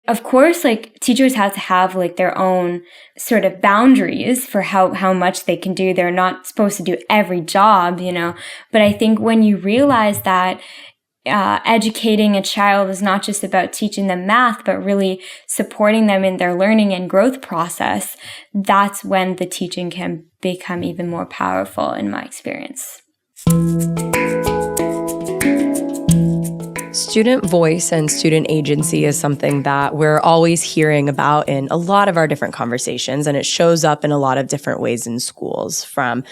of course, like teachers have to have like their own sort of boundaries for how much they can do. They're not supposed to do every job, but I think when you realize that educating a child is not just about teaching them math, but really supporting them in their learning and growth process, that's when the teaching can become even more powerful in my experience. Student voice and student agency is something that we're always hearing about in a lot of our different conversations, and it shows up in a lot of different ways in schools, from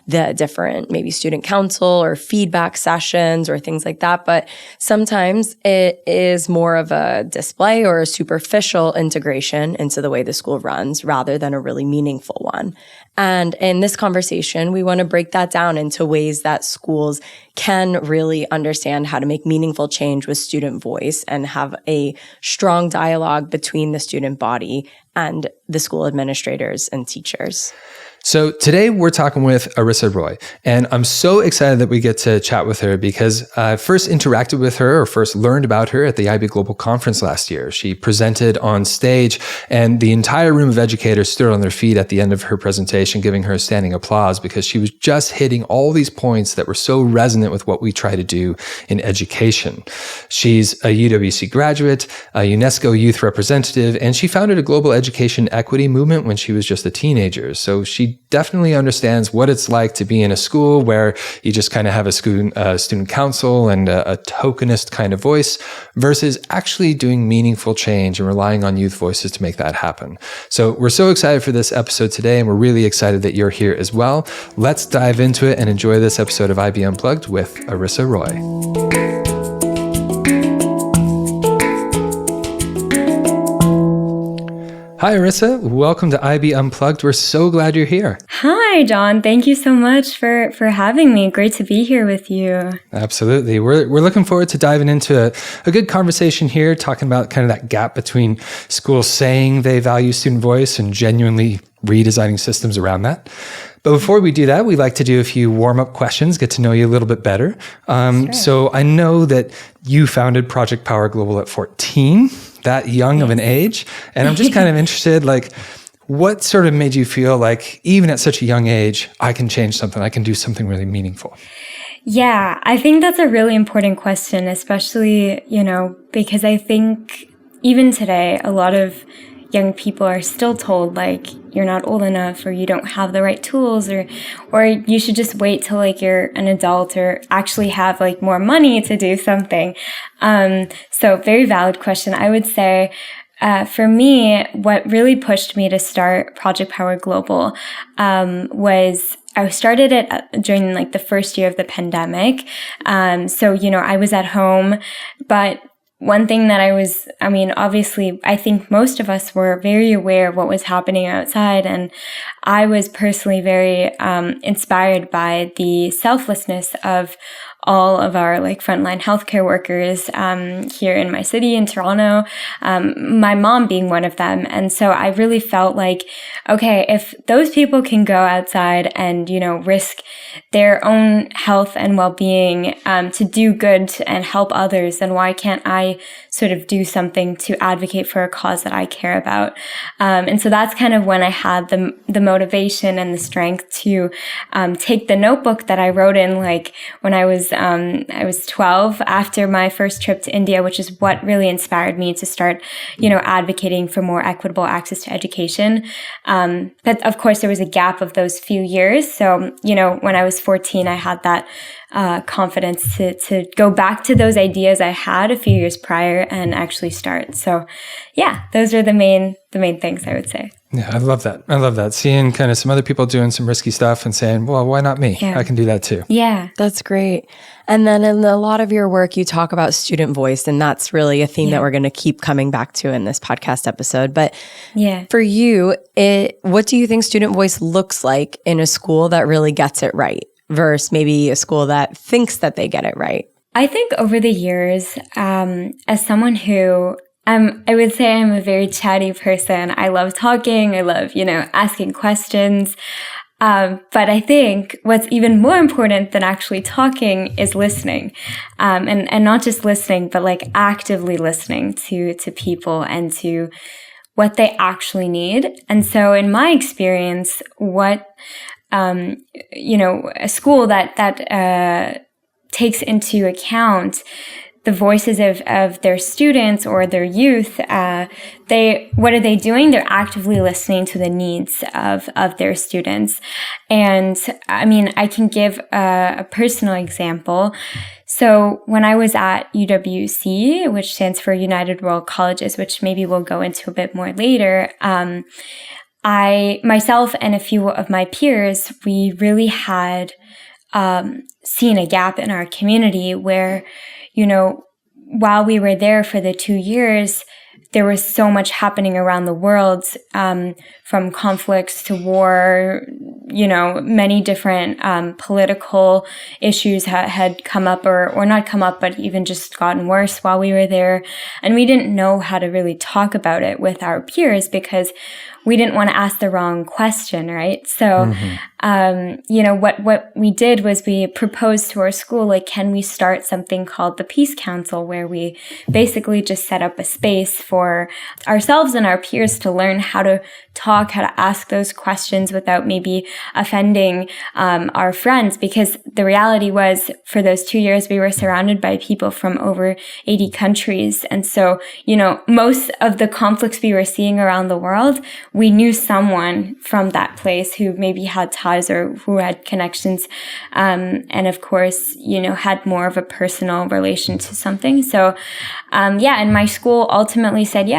the different maybe student council or feedback sessions or things like that. But sometimes it is more of a display or a superficial integration into the way the school runs rather than a really meaningful one. And in this conversation, we want to break that down into ways that schools can really understand how to make meaningful change with student voice and have a strong dialogue between the student body and the school administrators and teachers. So today we're talking with Arissa Roy, and I'm so excited that we get to chat with her because I first interacted with her or first learned about her at the IB Global Conference last year. She presented on stage and the entire room of educators stood on their feet at the end of her presentation, giving her a standing applause because she was just hitting all these points that were so resonant with what we try to do in education. She's a UWC graduate, a UNESCO youth representative, and she founded a global education equity movement when she was just a teenager. So she definitely understands what it's like to be in a school where you just kind of have a student council and a tokenist kind of voice versus actually doing meaningful change and relying on youth voices to make that happen. So we're so excited for this episode today, and we're really excited that you're here as well. Let's dive into it and enjoy this episode of IB Unplugged with Arissa Roy. Hi, Arissa. Welcome to IB Unplugged. We're so glad you're here. Hi, John. Thank you so much for having me. Great to be here with you. Absolutely. We're looking forward to diving into a good conversation here, talking about kind of that gap between schools saying they value student voice and genuinely redesigning systems around that. But before we do that, we like to do a few warm-up questions, get to know you a little bit better. Sure. So I know that you founded Project Power Global at 14, that young of an age. And I'm just kind of interested, like, what sort of made you feel like, even at such a young age, I can change something, I can do something really meaningful? Yeah, I think that's a really important question, especially, because I think even today, a lot of young people are still told, like, you're not old enough, or you don't have the right tools, or you should just wait till like you're an adult or actually have like more money to do something. So very valid question. I would say, for me, what really pushed me to start Project Power Global, was I started it during like the first year of the pandemic. So, I was at home, but one thing that obviously, I think most of us were very aware of what was happening outside. And I was personally very inspired by the selflessness of all of our like frontline healthcare workers here in my city in Toronto, my mom being one of them. And so I really felt like, okay, if those people can go outside and, risk their own health and well-being to do good and help others, then why can't I sort of do something to advocate for a cause that I care about? And so that's kind of when I had the motivation and the strength to take the notebook that I wrote in like when I was 12 after my first trip to India, which is what really inspired me to start, advocating for more equitable access to education. But of course, there was a gap of those few years. So, when I was 14, I had that confidence to go back to those ideas I had a few years prior and actually start. So yeah, those are the main things I would say. Yeah, I love that. Seeing kind of some other people doing some risky stuff and saying, well, why not me? Yeah. I can do that too. Yeah. That's great. And then in a lot of your work, you talk about student voice, and that's really a theme that we're going to keep coming back to in this podcast episode. But for you, what do you think student voice looks like in a school that really gets it right versus maybe a school that thinks that they get it right? I think over the years, as someone who I would say I'm a very chatty person. I love talking. I love, asking questions. But I think what's even more important than actually talking is listening, and not just listening, but like actively listening to people and to what they actually need. And so in my experience, what, a school that takes into account the voices of their students or their youth, what are they doing? They're actively listening to the needs of their students. And I mean, I can give a personal example. So when I was at UWC, which stands for United World Colleges, which maybe we'll go into a bit more later, myself and a few of my peers, we really had seen a gap in our community where, while we were there for the 2 years, there was so much happening around the world, from conflicts to war. Many different political issues had come up or not come up, but even just gotten worse while we were there. And we didn't know how to really talk about it with our peers because we didn't want to ask the wrong question, right? So, what we did was we proposed to our school, like, can we start something called the Peace Council, where we basically just set up a space for ourselves and our peers to learn how to talk, how to ask those questions without maybe offending our friends. Because the reality was, for those 2 years, we were surrounded by people from over 80 countries. And so, most of the conflicts we were seeing around the world, we knew someone from that place who maybe had ties or who had connections, and of course, had more of a personal relation to something. So, and my school ultimately said,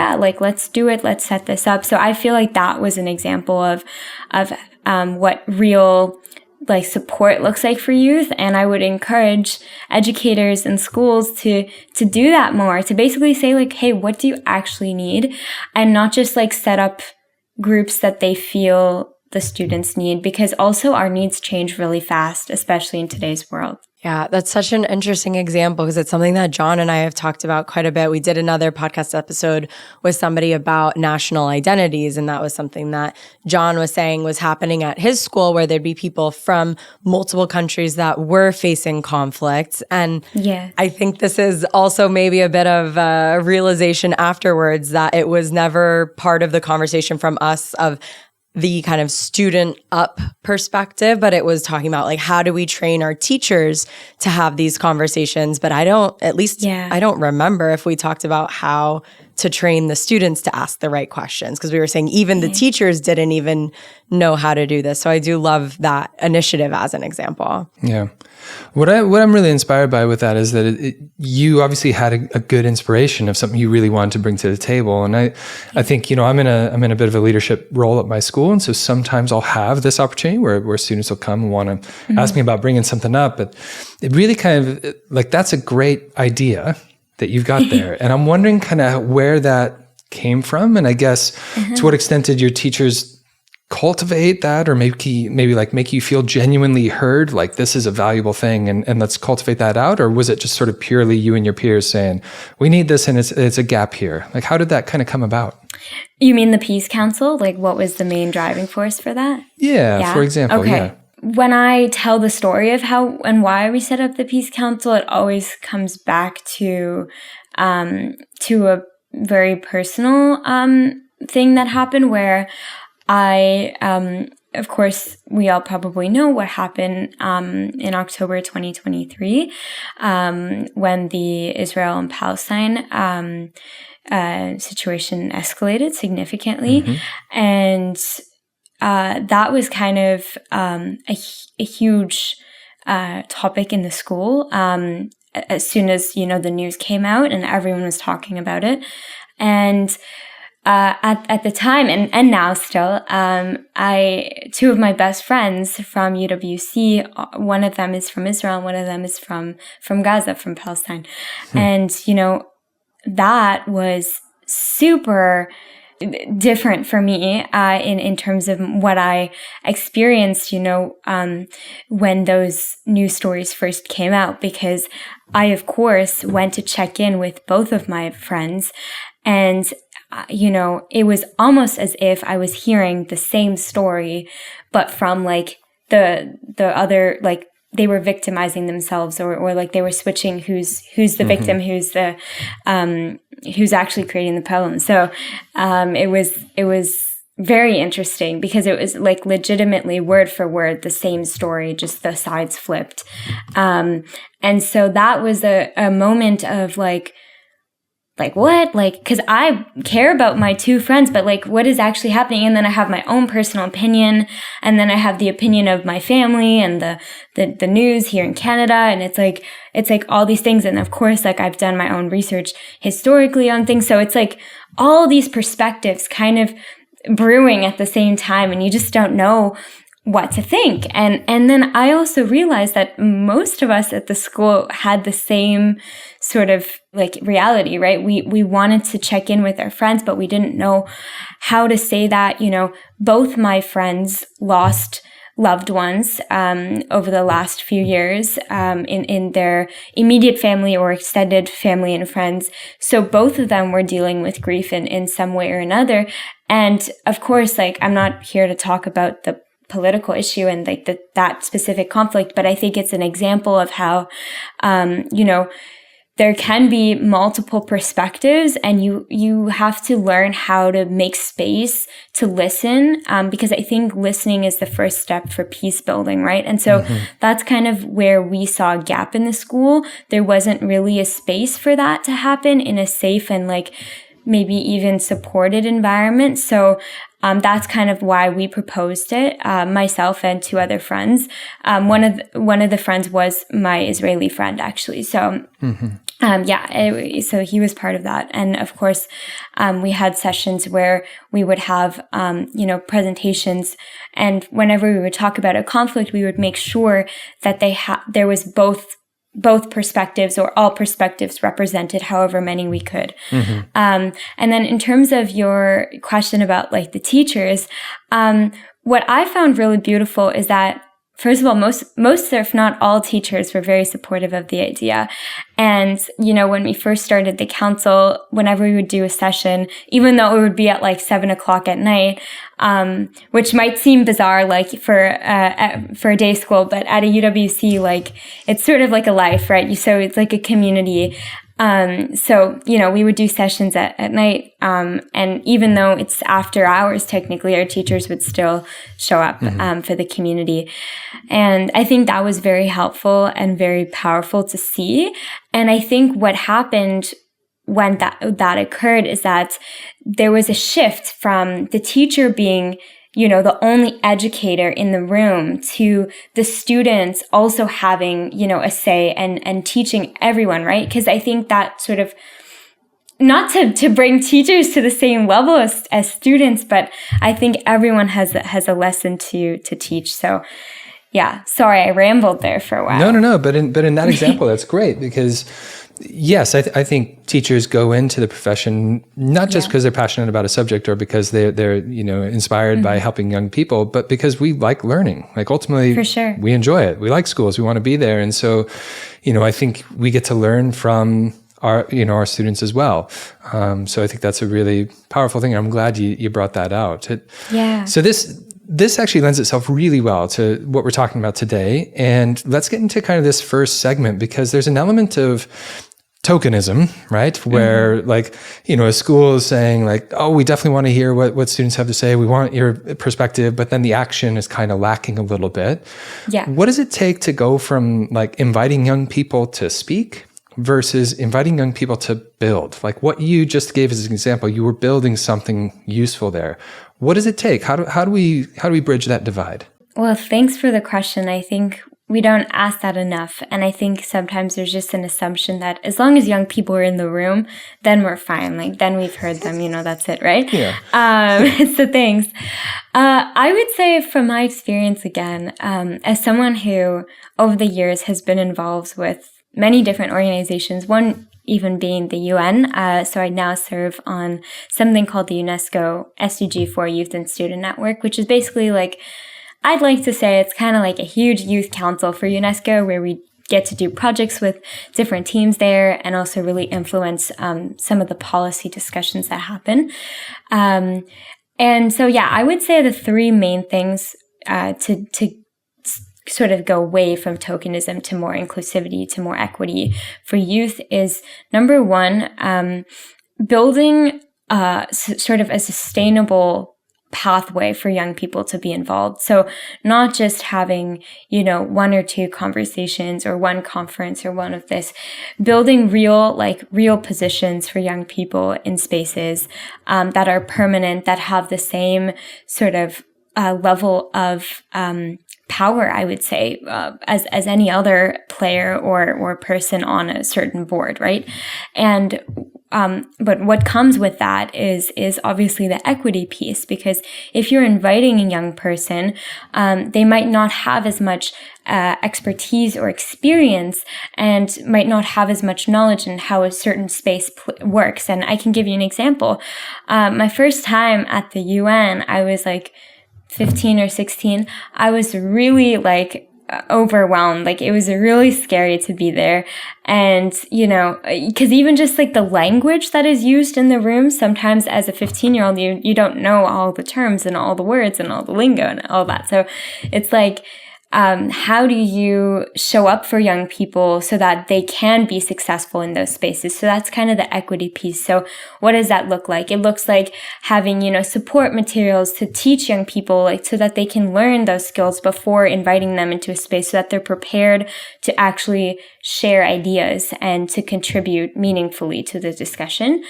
let's do it. Let's set this up. So I feel like that was an example of what real support looks like for youth. And I would encourage educators and schools to do that more, to basically say hey, what do you actually need? And not just set up groups that they feel the students need, because also our needs change really fast, especially in today's world. Yeah, that's such an interesting example because it's something that John and I have talked about quite a bit. We did another podcast episode with somebody about national identities, and that was something that John was saying was happening at his school, where there'd be people from multiple countries that were facing conflicts. And I think this is also maybe a bit of a realization afterwards that it was never part of the conversation from us of the kind of student up perspective, but it was talking about how do we train our teachers to have these conversations? But I don't remember if we talked about how to train the students to ask the right questions, because we were saying even the teachers didn't even know how to do this. So I do love that initiative as an example. Yeah. What I'm really inspired by with that is that you obviously had a good inspiration of something you really wanted to bring to the table. And I think, I'm in a bit of a leadership role at my school. And so sometimes I'll have this opportunity where students will come and want to ask me about bringing something up. But it really kind of that's a great idea that you've got there. And I'm wondering kind of where that came from. And I guess to what extent did your teachers cultivate that, or maybe make you feel genuinely heard, this is a valuable thing and let's cultivate that out? Or was it just sort of purely you and your peers saying, we need this and it's a gap here? How did that kind of come about? You mean the Peace Council? What was the main driving force for that? Yeah. For example. Okay. Yeah. When I tell the story of how and why we set up the Peace Council, it always comes back to a very personal thing that happened where of course, we all probably know what happened in October 2023 when the Israel and Palestine situation escalated significantly. And that was kind of a huge topic in the school as soon as, the news came out and everyone was talking about it. And at the time and now still, two of my best friends from UWC, one of them is from Israel, one of them is from Gaza, from Palestine. And, that was super different for me in terms of what I experienced, when those news stories first came out, because I, of course, went to check in with both of my friends, and it was almost as if I was hearing the same story, but from like the other, like they were victimizing themselves, or like they were switching who's the victim, who's actually creating the problem. So it was very interesting because it was like legitimately word for word the same story, just the sides flipped. And so that was a moment of like what? Like, because I care about my two friends, but like what is actually happening? And then I have my own personal opinion, and then I have the opinion of my family and the news here in Canada. And it's like all these things. And of course, like I've done my own research historically on things. So it's like all these perspectives kind of brewing at the same time, and you just don't know what to think. And then I also realized that most of us at the school had the same sort of like reality, right? We wanted to check in with our friends, but we didn't know how to say that. Both my friends lost loved ones over the last few years in their immediate family or extended family and friends. So both of them were dealing with grief in some way or another. And of course, like I'm not here to talk about the political issue and like that specific conflict, but I think it's an example of how, there can be multiple perspectives, and you have to learn how to make space to listen, because I think listening is the first step for peace building, right? And so that's kind of where we saw a gap in the school. There wasn't really a space for that to happen in a safe and like maybe even supported environment. So that's kind of why we proposed it, myself and two other friends. One of the friends was my Israeli friend, actually. So, so he was part of that. And of course, we had sessions where we would have, presentations. And whenever we would talk about a conflict, we would make sure that there was both perspectives or all perspectives represented, however many we could. And then in terms of your question about like the teachers, what I found really beautiful is that, first of all, most if not all teachers were very supportive of the idea. And, when we first started the council, whenever we would do a session, even though it would be at like 7:00 at night, which might seem bizarre, like for a day school, but at a UWC, like it's sort of like a life, right? So it's like a community. So, we would do sessions at night. And even though it's after hours, technically, our teachers would still show up, for the community. And I think that was very helpful and very powerful to see. And I think what happened when that occurred is that there was a shift from the teacher being the only educator in the room to the students also having, a say and teaching everyone, right? Because I think that sort of, not to bring teachers to the same level as students, but I think everyone has a lesson to teach. So yeah, sorry, I rambled there for a while. No. But in that example, that's great because yes, I think teachers go into the profession not just because they're passionate about a subject or because they're inspired by helping young people, but because we like learning. Like ultimately, for sure, we enjoy it. We like schools. We want to be there, and so I think we get to learn from our students as well. So I think that's a really powerful thing. I'm glad you brought that out. So this actually lends itself really well to what we're talking about today. And let's get into kind of this first segment because there's an element of tokenism, right? Where a school is saying like, oh, we definitely want to hear what students have to say. We want your perspective, but then the action is kind of lacking a little bit. Yeah. What does it take to go from like inviting young people to speak versus inviting young people to build? Like what you just gave as an example, you were building something useful there. What does it take? How do we bridge that divide? Well, thanks for the question. I think we don't ask that enough. And I think sometimes there's just an assumption that as long as young people are in the room, then we're fine. Like then we've heard them, that's it, right? Yeah. So thanks. I would say from my experience again, as someone who over the years has been involved with many different organizations, one even being the UN. So I now serve on something called the UNESCO SDG 4 Youth and Student Network, which is basically like, I'd like to say it's kind of like a huge youth council for UNESCO where we get to do projects with different teams there and also really influence some of the policy discussions that happen. And so, yeah, I would say the three main things to sort of go away from tokenism to more inclusivity, to more equity for youth is, number one, building sort of a sustainable pathway for young people to be involved. So not just having, one or two conversations or one conference or one of this, building real positions for young people in spaces that are permanent, that have the same sort of level of power, I would say, as any other player or person on a certain board, right? And but what comes with that is obviously the equity piece, because if you're inviting a young person, they might not have as much expertise or experience and might not have as much knowledge in how a certain space works. And I can give you an example. My first time at the UN, I was like 15 or 16. I was really overwhelmed. It was really scary to be there. And, because even just the language that is used in the room, sometimes as a 15-year-old, you don't know all the terms and all the words and all the lingo and all that. So it's how do you show up for young people so that they can be successful in those spaces? So that's kind of the equity piece. So what does that look like? It looks like having, support materials to teach young people, so that they can learn those skills before inviting them into a space, so that they're prepared to actually share ideas and to contribute meaningfully to the discussion.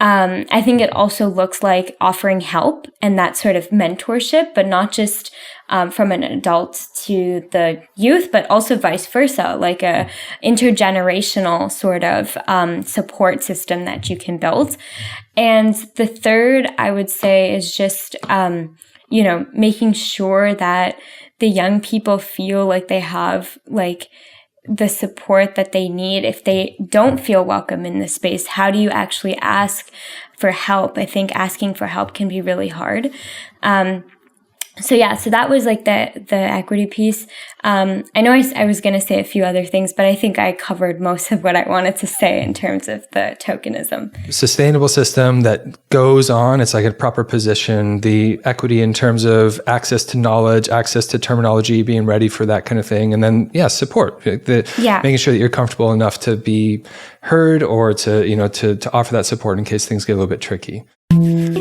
I think it also looks like offering help and that sort of mentorship, but not just from an adult to the youth, but also vice versa, like a intergenerational sort of support system that you can build. And the third, I would say, is just, making sure that the young people feel like they have the support that they need. If they don't feel welcome in this space, how do you actually ask for help? I think asking for help can be really hard. So that was the equity piece. I know I was going to say a few other things, but I think I covered most of what I wanted to say in terms of the tokenism. Sustainable system that goes on. It's like a proper position. The equity in terms of access to knowledge, access to terminology, being ready for that kind of thing. And then, support. Making sure that you're comfortable enough to be heard or to offer that support in case things get a little bit tricky.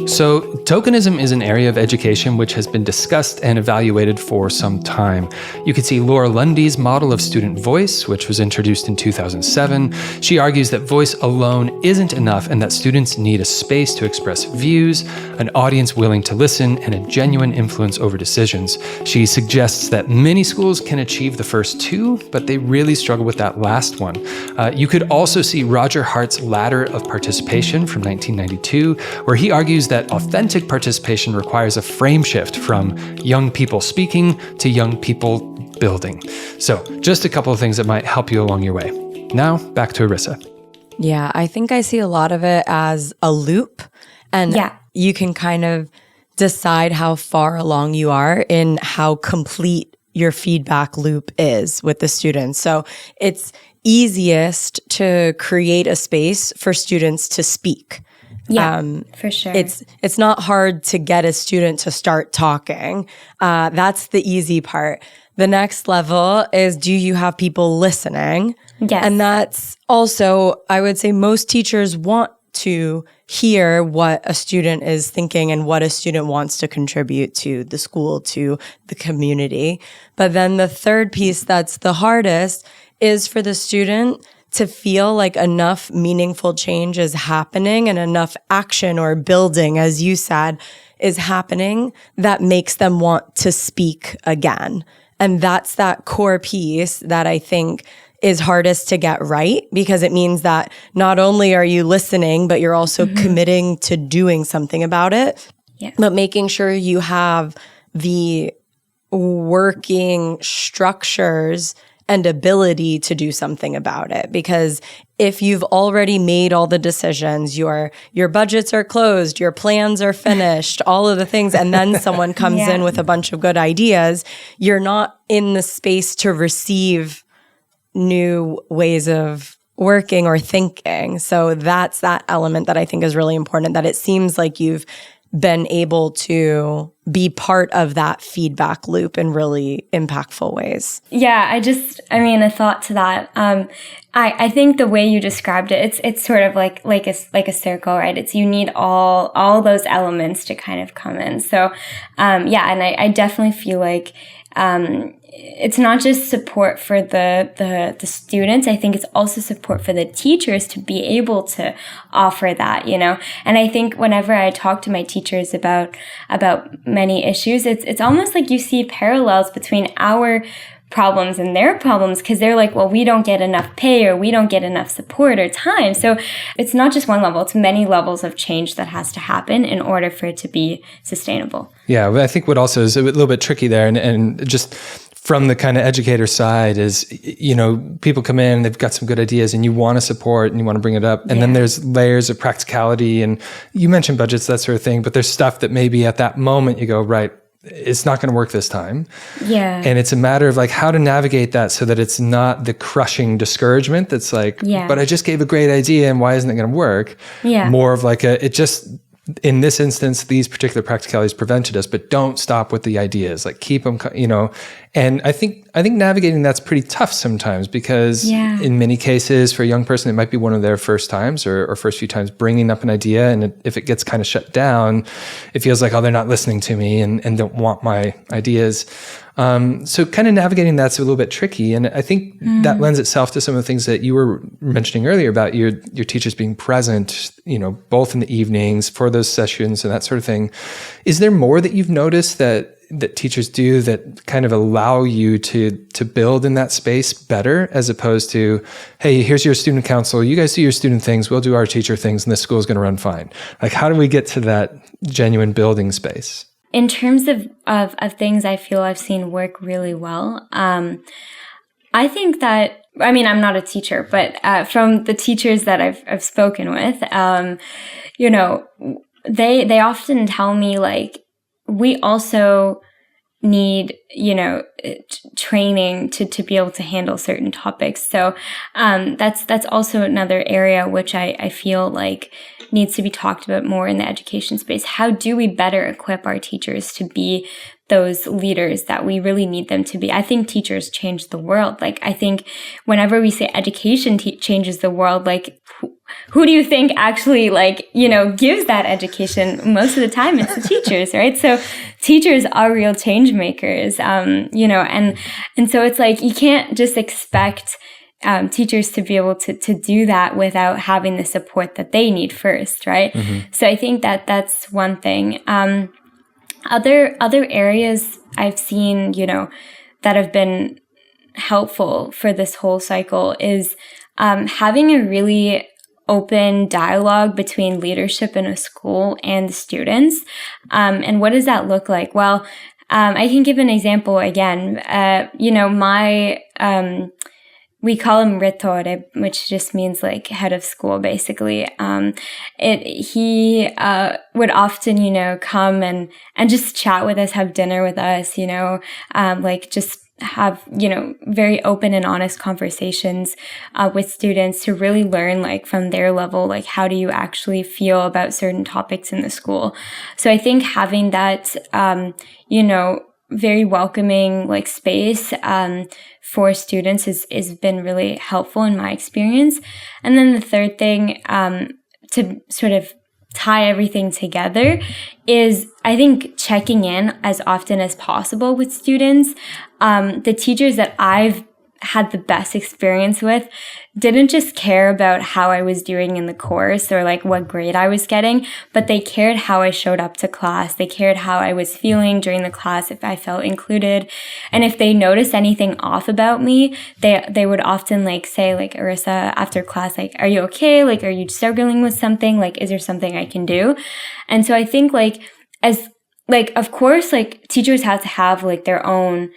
So tokenism is an area of education which has been discussed and evaluated for some time. You could see Laura Lundy's model of student voice, which was introduced in 2007. She argues that voice alone isn't enough and that students need a space to express views, an audience willing to listen, and a genuine influence over decisions. She suggests that many schools can achieve the first two, but they really struggle with that last one. You could also see Roger Hart's Ladder of Participation from 1992, where he argues that authentic participation requires a frame shift from young people speaking to young people building. So just a couple of things that might help you along your way. Now, back to Arissa. Yeah, I think I see a lot of it as a loop, and you can kind of decide how far along you are in how complete your feedback loop is with the students. So it's easiest to create a space for students to speak. Yeah, for sure. It's not hard to get a student to start talking. That's the easy part. The next level is, do you have people listening? Yes. And that's also, I would say most teachers want to hear what a student is thinking and what a student wants to contribute to the school, to the community. But then the third piece that's the hardest is for the student to feel like enough meaningful change is happening and enough action or building, as you said, is happening that makes them want to speak again. And that's that core piece that I think is hardest to get right, because it means that not only are you listening, but you're also committing to doing something about it, but making sure you have the working structures and ability to do something about it. Because if you've already made all the decisions, your budgets are closed, your plans are finished, all of the things, and then someone comes in with a bunch of good ideas, you're not in the space to receive new ways of working or thinking. So that's that element that I think is really important, that it seems like you've been able to be part of that feedback loop in really impactful ways. Yeah, a thought to that. I think the way you described it, it's sort of like a circle, right? It's, you need all those elements to kind of come in. So, and I definitely feel like, it's not just support for the students. I think it's also support for the teachers to be able to offer that, you know. And I think whenever I talk to my teachers about many issues, it's almost like you see parallels between our problems and their problems, because they're like, well, we don't get enough pay, or we don't get enough support or time. So it's not just one level, it's many levels of change that has to happen in order for it to be sustainable. Yeah, I think what also is a little bit tricky there, and just from the kind of educator side, is, you know, people come in, they've got some good ideas and you want to support and you want to bring it up. And then there's layers of practicality, and you mentioned budgets, that sort of thing, but there's stuff that maybe at that moment you go, right, it's not going to work this time. Yeah. And it's a matter of like how to navigate that so that it's not the crushing discouragement that's like, but I just gave a great idea and why isn't it going to work? Yeah. More of like in this instance, these particular practicalities prevented us, but don't stop with the ideas. Like keep them, you know. And I think navigating that's pretty tough sometimes, because in many cases for a young person, it might be one of their first times or first few times bringing up an idea. And if it gets kind of shut down, it feels like, oh, they're not listening to me and don't want my ideas. So kind of navigating that's a little bit tricky. And I think that lends itself to some of the things that you were mentioning earlier about your teachers being present, you know, both in the evenings for those sessions and that sort of thing. Is there more that you've noticed that teachers do that kind of allow you to build in that space better, as opposed to, hey, here's your student council, you guys do your student things, we'll do our teacher things, and the school is going to run fine? Like, how do we get to that genuine building space? In terms of things I feel I've seen work really well, I think that, I mean, I'm not a teacher, but from the teachers that I've spoken with, you know, they often tell me, like, we also need, you know, training to be able to handle certain topics. So that's also another area which I feel like needs to be talked about more in the education space. How do we better equip our teachers to be those leaders that we really need them to be? I think teachers change the world. Like, I think whenever we say education changes the world, like, who do you think actually, like, you know, gives that education? Most of the time it's the teachers, right? So teachers are real change makers, you know, and so it's like, you can't just expect teachers to be able to do that without having the support that they need first, right? Mm-hmm. So I think that's one thing. Other areas I've seen, you know, that have been helpful for this whole cycle is having a really open dialogue between leadership in a school and the students. And what does that look like? Well, I can give an example again. You know, we call him Rettore, which just means like head of school, basically. He would often, you know, come and just chat with us, have dinner with us, you know, like just have, you know, very open and honest conversations with students to really learn, like, from their level, like, how do you actually feel about certain topics in the school? So I think having that, you know, very welcoming, like, space for students is been really helpful in my experience. And then the third thing, to sort of tie everything together, is, I think, checking in as often as possible with students. The teachers that I've had the best experience with didn't just care about how I was doing in the course or like what grade I was getting, but they cared how I showed up to class. They cared how I was feeling during the class, if I felt included. And if they noticed anything off about me, they would often like say, like, Arissa, after class, like, are you okay? Like, are you struggling with something? Like, is there something I can do? And so I think, like, of course, like, teachers have to have like their own,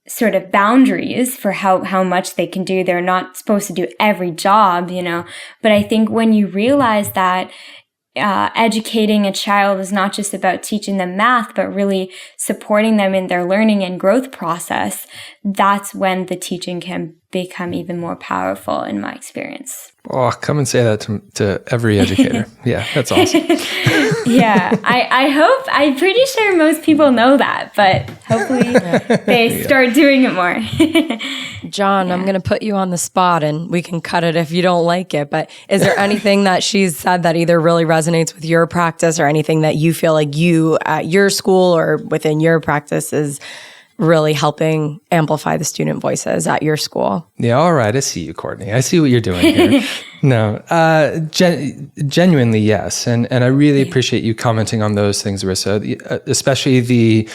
sort of boundaries for how much they can do. They're not supposed to do every job, you know, but I think when you realize that educating a child is not just about teaching them math, but really supporting them in their learning and growth process, that's when the teaching can become even more powerful in my experience. Oh, come and say that to every educator. Yeah, that's awesome. Yeah, I'm pretty sure most people know that, but hopefully they start doing it more. John, I'm going to put you on the spot and we can cut it if you don't like it, but is there anything that she's said that either really resonates with your practice or anything that you feel like you at your school or within your practice is really helping amplify the student voices at your school? Yeah, all right. I see you, Courtney. I see what you're doing here. No, genuinely, yes. And I really appreciate you commenting on those things, Arissa, especially the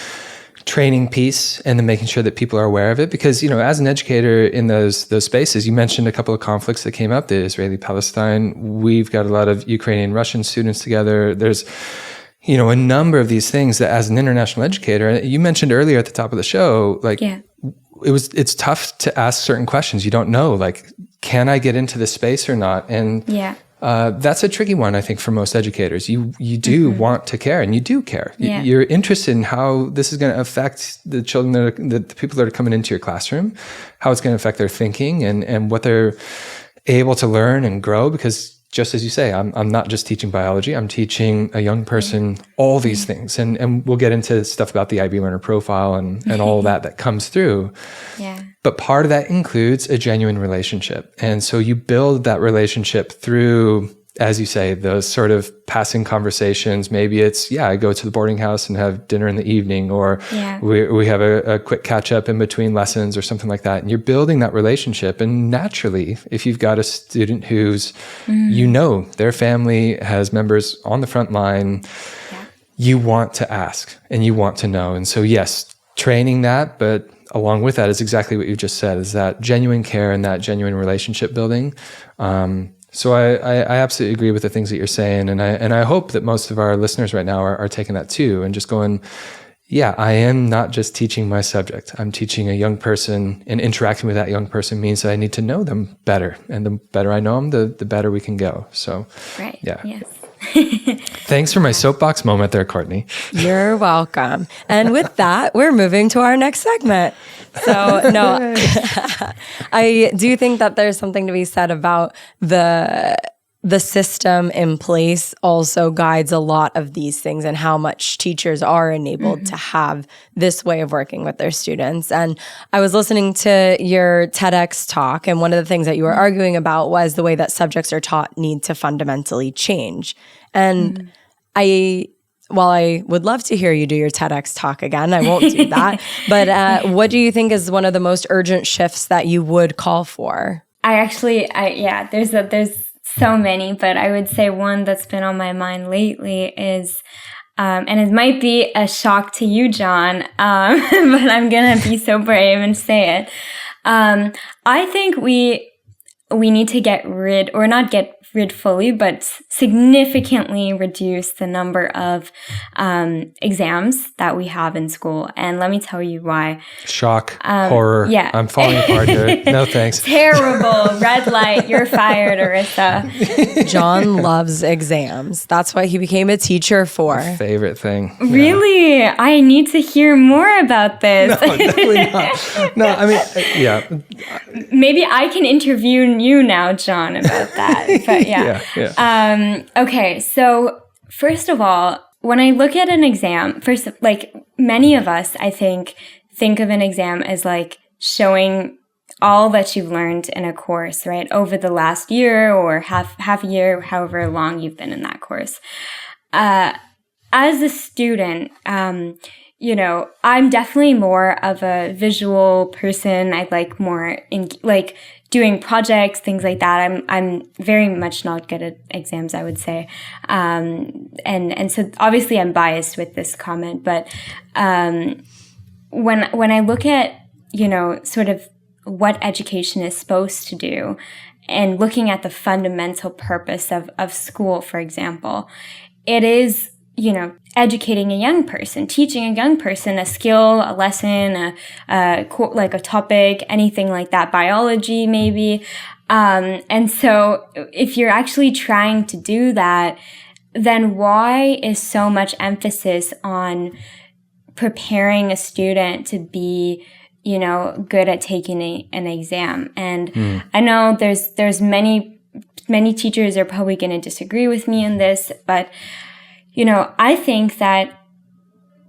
training piece and then making sure that people are aware of it. Because, as an educator in those spaces, you mentioned a couple of conflicts that came up, the Israeli-Palestine. We've got a lot of Ukrainian-Russian students together. There's a number of these things that as an international educator, you mentioned earlier at the top of the show, it's tough to ask certain questions. You don't know, can I get into this space or not? And that's a tricky one, I think, for most educators. You do want to care, and you do care. Yeah. You're interested in how this is going to affect the children, the people that are coming into your classroom, how it's going to affect their thinking and what they're able to learn and grow, because just as you say, I'm not just teaching biology, I'm teaching a young person all these things. And we'll get into stuff about the IB learner profile and all that comes through. Yeah. But part of that includes a genuine relationship. And so you build that relationship through, as you say, those sort of passing conversations. Maybe it's, I go to the boarding house and have dinner in the evening, or we have a quick catch up in between lessons or something like that. And you're building that relationship. And naturally, if you've got a student who's, their family has members on the front line, you want to ask and you want to know. And so, yes, training that, but along with that is exactly what you just said, is that genuine care and that genuine relationship building. So I absolutely agree with the things that you're saying. And I hope that most of our listeners right now are taking that too and just going, I am not just teaching my subject. I'm teaching a young person, and interacting with that young person means that I need to know them better. And the better I know them, the better we can go. So, right. Yeah. Yes. Thanks for my soapbox moment there, Courtney. You're welcome. And with that, we're moving to our next segment. So, no, I do think that there's something to be said about the system in place also guides a lot of these things and how much teachers are enabled to have this way of working with their students. And I was listening to your TEDx talk, and one of the things that you were arguing about was the way that subjects are taught need to fundamentally change. And while I would love to hear you do your TEDx talk again, I won't do that. But what do you think is one of the most urgent shifts that you would call for? There's so many, but I would say one that's been on my mind lately is, and it might be a shock to you, John, but I'm going to be so brave and say it. I think we need to get rid, or not get rid fully, but significantly reduce the number of exams that we have in school. And let me tell you why. Shock, horror. Yeah. I'm falling apart here. No thanks. Terrible. Red light. You're fired, Arissa. John loves exams. That's what he became a teacher for. My favorite thing. Really? Yeah. I need to hear more about this. No, definitely not. No, I mean, Maybe I can interview you now, John, about that. But okay, so first of all, when I look at an exam, many of us, I think of an exam as showing all that you've learned in a course, right, over the last year or half a year, however long you've been in that course. As a student, I'm definitely more of a visual person. I like more doing projects, things like that. I'm very much not good at exams, I would say. And so obviously I'm biased with this comment, but when I look at, sort of what education is supposed to do and looking at the fundamental purpose of school, for example, it is, educating a young person, teaching a young person a skill, a lesson, a topic, anything like that, biology maybe. And so if you're actually trying to do that, then why is so much emphasis on preparing a student to be, good at taking an exam? And I know there's many teachers are probably going to disagree with me in this, but, I think that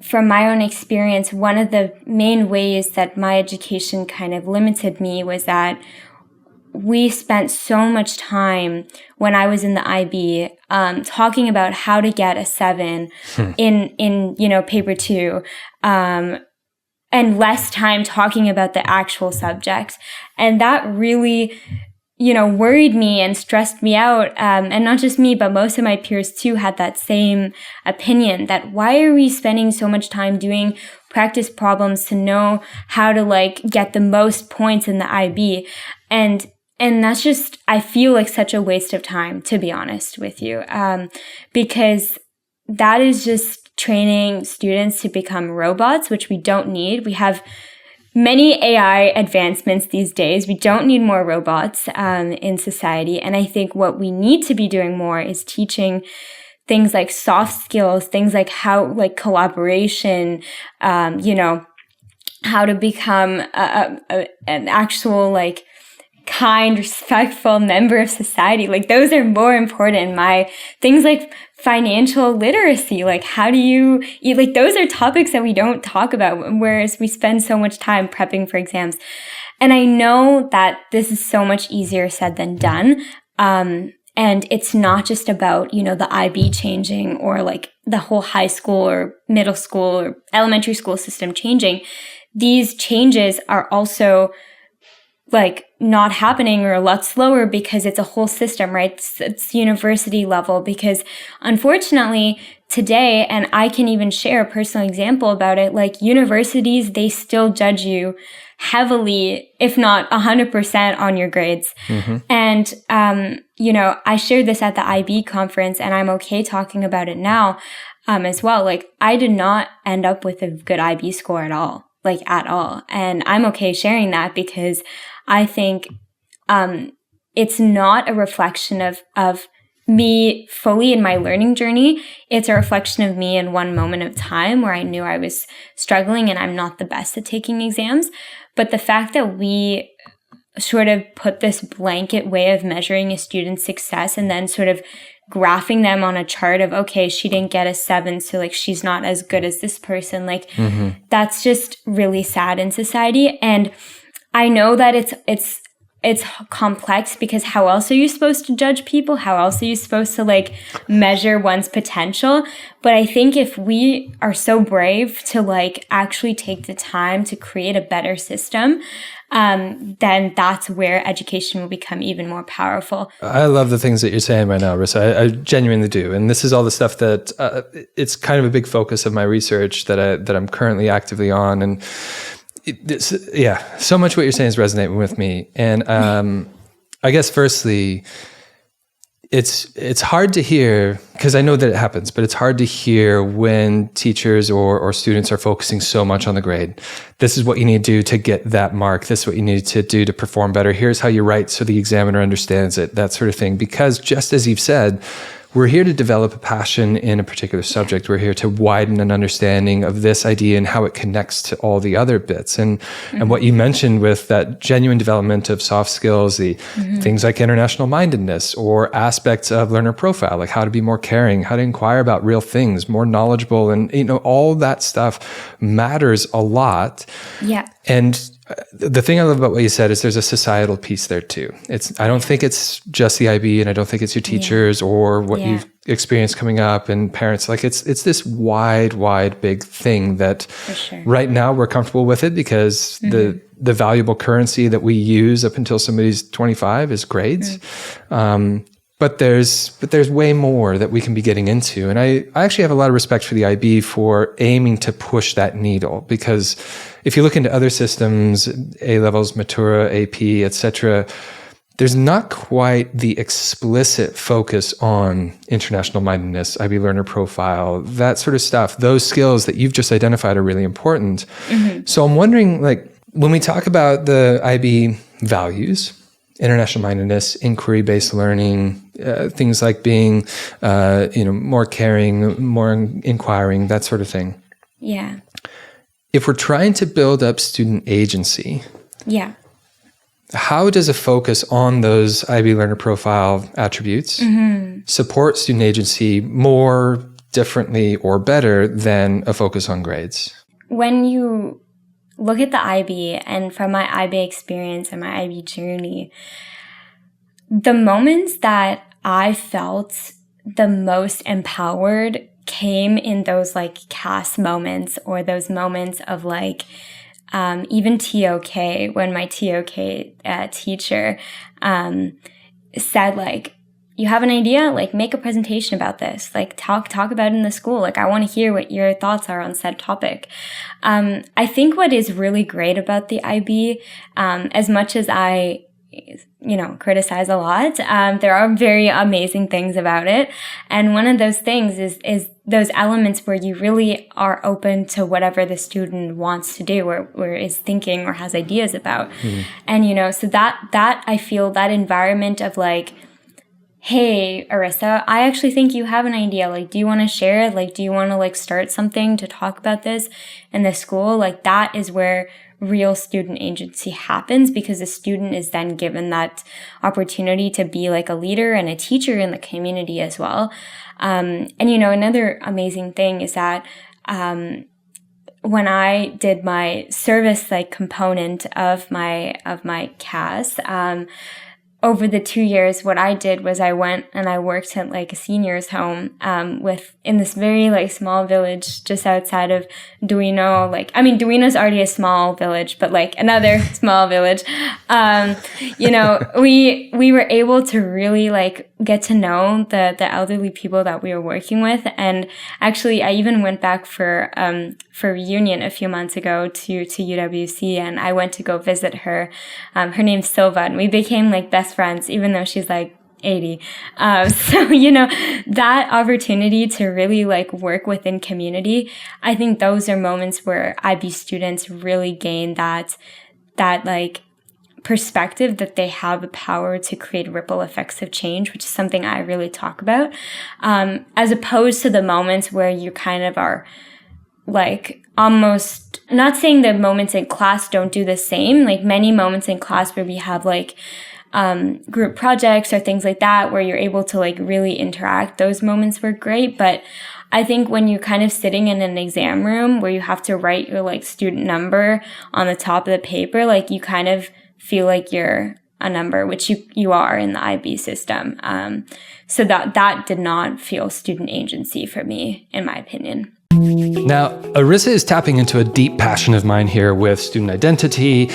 from my own experience, one of the main ways that my education kind of limited me was that we spent so much time when I was in the IB talking about how to get a 7 in paper 2, and less time talking about the actual subjects. And that really, worried me and stressed me out. And not just me, but most of my peers too had that same opinion, that why are we spending so much time doing practice problems to know how to get the most points in the IB? And that's just, I feel like such a waste of time, to be honest with you, because that is just training students to become robots, which we don't need. We have many AI advancements these days. We don't need more robots in society. And I think what we need to be doing more is teaching things like soft skills, things like collaboration, how to become an actual kind, respectful member of society. Those are more important. Things like financial literacy, how do you eat, those are topics that we don't talk about, whereas we spend so much time prepping for exams. And I know that this is so much easier said than done. And it's not just about, the IB changing or the whole high school or middle school or elementary school system changing. These changes are also not happening or a lot slower because it's a whole system, right? It's university level, because unfortunately today, and I can even share a personal example about it, universities, they still judge you heavily, if not 100% on your grades. And, I shared this at the IB conference, and I'm okay talking about it now as well. I did not end up with a good IB score at all. At all. And I'm okay sharing that because I think it's not a reflection of me fully in my learning journey. It's a reflection of me in one moment of time where I knew I was struggling and I'm not the best at taking exams. But the fact that we sort of put this blanket way of measuring a student's success and then sort of graphing them on a chart of, okay, she didn't get a 7, so she's not as good as this person. That's just really sad in society. And I know that it's complex, because how else are you supposed to judge people? How else are you supposed to measure one's potential? But I think if we are so brave to actually take the time to create a better system, then that's where education will become even more powerful. I love the things that you're saying right now, Arissa. I genuinely do. And this is all the stuff that it's kind of a big focus of my research that I'm currently actively on. And so much what you're saying is resonating with me. And I guess firstly, it's hard to hear, because I know that it happens, but it's hard to hear when teachers or students are focusing so much on the grade. This is what you need to do to get that mark. This is what you need to do to perform better. Here's how you write so the examiner understands it, that sort of thing. Because just as you've said, we're here to develop a passion in a particular subject. We're here to widen an understanding of this idea and how it connects to all the other bits. And what you mentioned with that genuine development of soft skills, the things like international mindedness or aspects of learner profile, like how to be more caring, how to inquire about real things, more knowledgeable, and all that stuff matters a lot. Yeah. And the thing I love about what you said is there's a societal piece there too. I don't think it's just the IB, and I don't think it's your teachers or what you've experienced coming up and parents. It's this wide, big thing that right now we're comfortable with it because the valuable currency that we use up until somebody's 25 is grades. But there's way more that we can be getting into. And I actually have a lot of respect for the IB for aiming to push that needle, because if you look into other systems, A-levels, Matura, AP, etc., there's not quite the explicit focus on international mindedness, IB learner profile, that sort of stuff. Those skills that you've just identified are really important. So I'm wondering, when we talk about the IB values, international mindedness, inquiry-based learning, things like being, more caring, more inquiring, that sort of thing. Yeah. If we're trying to build up student agency, yeah. how does a focus on those IB Learner Profile attributes support student agency more differently or better than a focus on grades? When you look at the IB, and from my IB experience and my IB journey, the moments that I felt the most empowered came in those like CAS moments, or those moments of like even TOK, when my TOK teacher said like, you have an idea, like make a presentation about this, like talk about it in the school. Like I want to hear what your thoughts are on said topic. I think what is really great about the IB, as much as I, criticize a lot, there are very amazing things about it. And one of those things is those elements where you really are open to whatever the student wants to do or is thinking or has ideas about. And, so that I feel that environment of like, hey, Arissa, I actually think you have an idea. Like, do you want to share it? Like, do you want to like start something to talk about this in the school? Like, that is where real student agency happens, because the student is then given that opportunity to be like a leader and a teacher in the community as well. And, another amazing thing is that, when I did my service like component of my CAS, over the 2 years, what I did was I went and I worked at like a seniors home, in this very like small village just outside of Duino. Duino's already a small village, but like another small village. We were able to really like get to know the elderly people that we were working with. And actually I even went back for reunion a few months ago to UWC, and I went to go visit her. Her name's Silva, and we became like best friends, even though she's like 80. That opportunity to really like work within community, I think those are moments where IB students really gain that like perspective that they have the power to create ripple effects of change, which is something I really talk about, as opposed to the moments where you kind of are like almost, not saying the moments in class don't do the same, like many moments in class where we have like group projects or things like that where you're able to like really interact, those moments were great. But I think when you're kind of sitting in an exam room where you have to write your like student number on the top of the paper, like you kind of feel like you're a number, which you are in the IB system. So that did not feel student agency for me, in my opinion. Now, Arissa is tapping into a deep passion of mine here with student identity,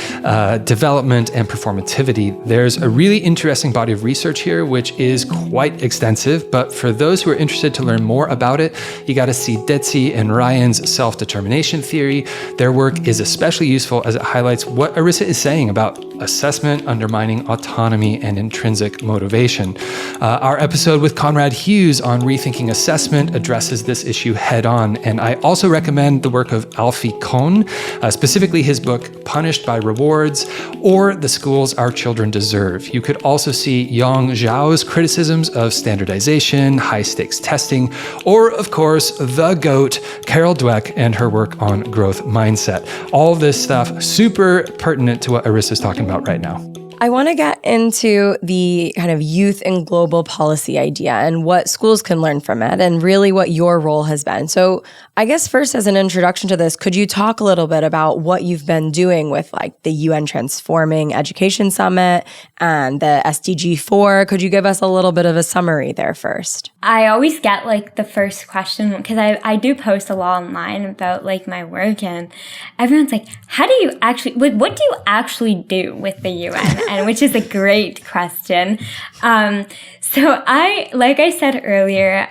development, and performativity. There's a really interesting body of research here, which is quite extensive, but for those who are interested to learn more about it, you got to see Detsy and Ryan's self-determination theory. Their work is especially useful as it highlights what Arissa is saying about assessment undermining autonomy and intrinsic motivation. Our episode with Conrad Hughes on rethinking assessment addresses this issue head on. And I also recommend the work of Alfie Kohn, specifically his book, Punished by Rewards, or The Schools Our Children Deserve. You could also see Yang Zhao's criticisms of standardization, high-stakes testing, or, of course, the GOAT, Carol Dweck, and her work on growth mindset. All of this stuff super pertinent to what Arissa's talking about right now. I want to get into the kind of youth and global policy idea and what schools can learn from it and really what your role has been. So I guess first, as an introduction to this, could you talk a little bit about what you've been doing with like the UN Transforming Education Summit and the SDG 4? Could you give us a little bit of a summary there first? I always get like the first question, because I do post a lot online about like my work, and everyone's like, how do you actually, like, what do you actually do with the UN? And which is a great question. So like I said earlier,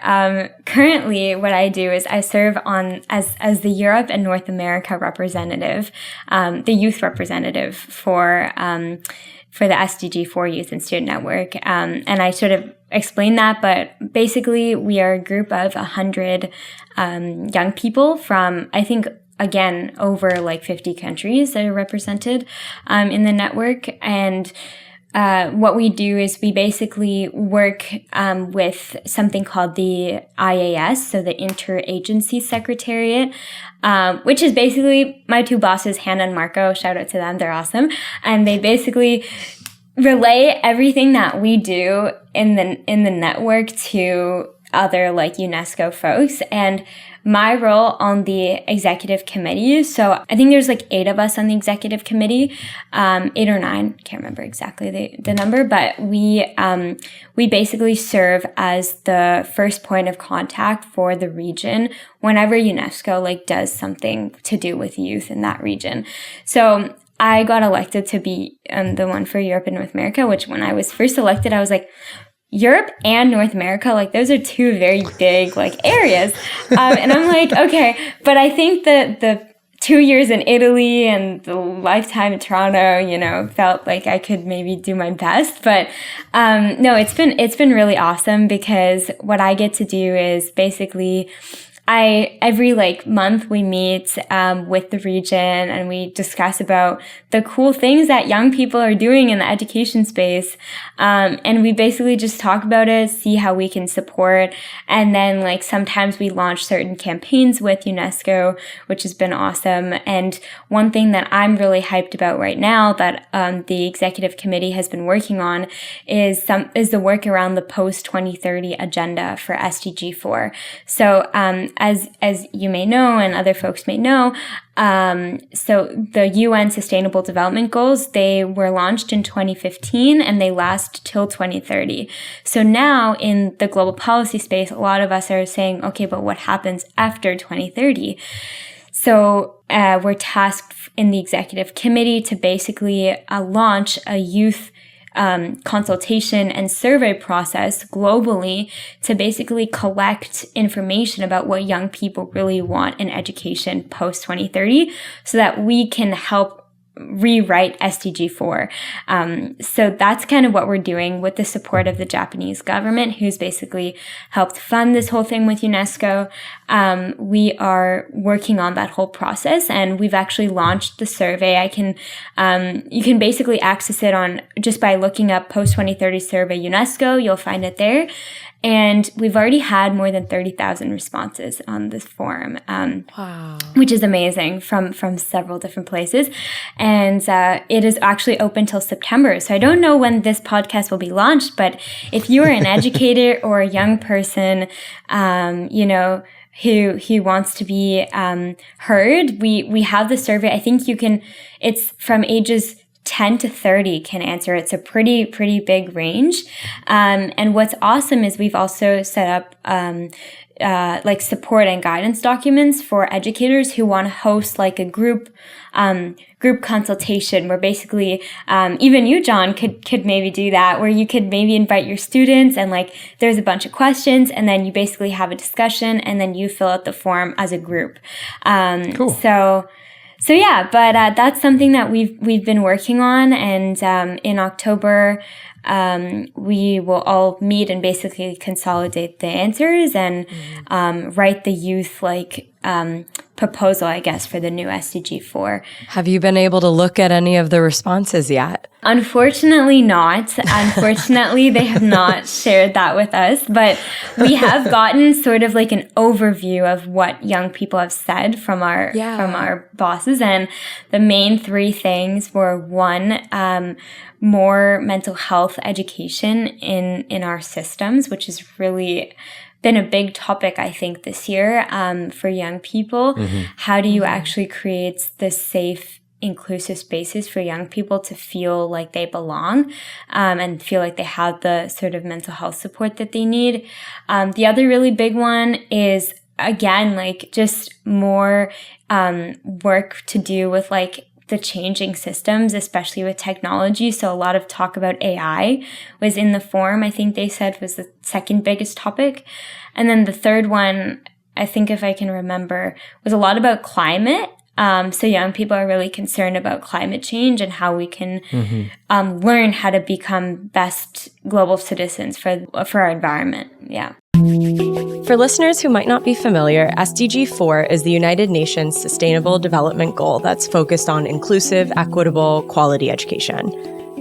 currently what I do is I serve on as the Europe and North America representative, the youth representative for the SDG 4 Youth and Student Network. And I sort of explain that, but basically we are a group of 100 young people from, I think, again, over like 50 countries that are represented in the network. And what we do is we basically work with something called the IAS, so the Interagency Secretariat, which is basically my two bosses, Hannah and Marco. Shout out to them. They're awesome. And they basically relay everything that we do in the network to other like UNESCO folks. And my role on the executive committee, so I think there's like 8 of us on the executive committee, 8 or 9, can't remember exactly the number, but we basically serve as the first point of contact for the region whenever UNESCO like does something to do with youth in that region. So I got elected to be the one for Europe and North America, which when I was first elected, I was like, Europe and North America, like those are 2 very big like areas. And I'm like, okay, but I think that the 2 years in Italy and the lifetime in Toronto, you know, felt like I could maybe do my best. But no, it's been really awesome because what I get to do is basically every like month we meet with the region and we discuss about the cool things that young people are doing in the education space. And we basically just talk about it, see how we can support. And then like sometimes we launch certain campaigns with UNESCO, which has been awesome. And one thing that I'm really hyped about right now that the executive committee has been working on is the work around the post 2030 agenda for SDG 4. So as you may know and other folks may know, so the UN Sustainable Development Goals, they were launched in 2015 and they last till 2030. So now in the global policy space, a lot of us are saying, okay, but what happens after 2030? So we're tasked in the executive committee to basically launch a youth consultation and survey process globally to basically collect information about what young people really want in education post 2030 so that we can help rewrite SDG 4. So that's kind of what we're doing with the support of the Japanese government, who's basically helped fund this whole thing with UNESCO. We are working on that whole process and we've actually launched the survey. You can basically access it on just by looking up post 2030 survey UNESCO. You'll find it there. And we've already had more than 30,000 responses on this forum, wow, which is amazing from several different places. And it is actually open till September. So I don't know when this podcast will be launched, but if you are an educator or a young person, you know, who wants to be heard, we have the survey. I think it's from ages 10 to 30 can answer. It's a pretty big range. And what's awesome is we've also set up like support and guidance documents for educators who want to host like a group consultation where basically even you, John, could maybe do that, where you could maybe invite your students and like there's a bunch of questions and then you basically have a discussion and then you fill out the form as a group. Cool. So yeah, but that's something that we've been working on, and in October we will all meet and basically consolidate the answers and write the youth proposal, I guess, for the new SDG 4. Have you been able to look at any of the responses yet? Unfortunately not. Unfortunately, they have not shared that with us, but we have gotten sort of like an overview of what young people have said from our bosses. And the main 3 things were 1, more mental health education in our systems, which is really been a big topic, I think, this year for young people. Mm-hmm. How do you actually create this safe, inclusive spaces for young people to feel like they belong and feel like they have the sort of mental health support that they need? The other really big one is, again, like just more work to do with like the changing systems, especially with technology. So a lot of talk about AI was in the forum, I think they said was the second biggest topic. And then the third one, I think if I can remember, was a lot about climate. So young people are really concerned about climate change and how we can learn how to become best global citizens for our environment. Yeah. For listeners who might not be familiar, SDG 4 is the United Nations Sustainable Development Goal that's focused on inclusive, equitable, quality education.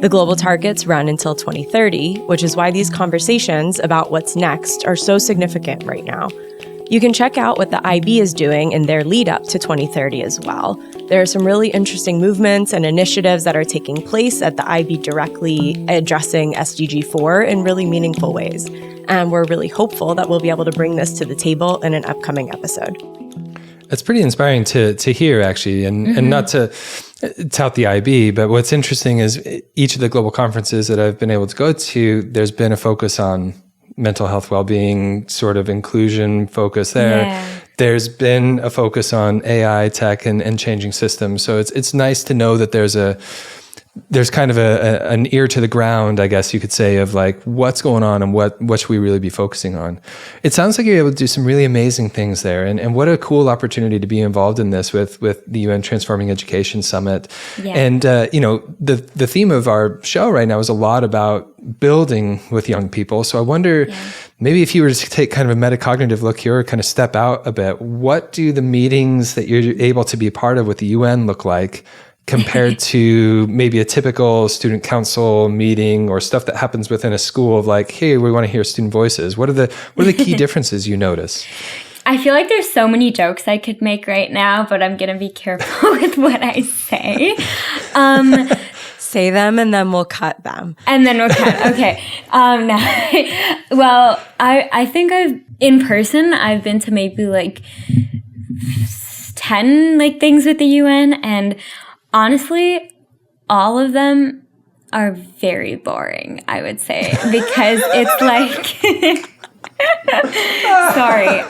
The global targets run until 2030, which is why these conversations about what's next are so significant right now. You can check out what the IB is doing in their lead up to 2030 as well. There are some really interesting movements and initiatives that are taking place at the IB directly addressing SDG 4 in really meaningful ways. And we're really hopeful that we'll be able to bring this to the table in an upcoming episode. It's pretty inspiring to hear, actually, and not to tout the IB, but what's interesting is each of the global conferences that I've been able to go to, there's been a focus on mental health well-being, sort of inclusion focus there. Yeah. There's been a focus on AI, tech, and changing systems. So it's nice to know that there's kind of an ear to the ground, I guess you could say, of like what's going on and what should we really be focusing on. It sounds like you're able to do some really amazing things there, and what a cool opportunity to be involved in this with the UN Transforming Education Summit. Yeah. And the theme of our show right now is a lot about building with young people. So I wonder, maybe if you were to take kind of a metacognitive look here, or kind of step out a bit, what do the meetings that you're able to be a part of with the UN look like compared to maybe a typical student council meeting or stuff that happens within a school of like, hey, we want to hear student voices? What are the key differences you notice? I feel like there's so many jokes I could make right now, but I'm going to be careful with what I say. Say them and then we'll cut them. And then we'll cut. Okay. No. Well, I think in person, I've been to maybe like 10 like things with the UN, and honestly, all of them are very boring, I would say, because it's like, sorry.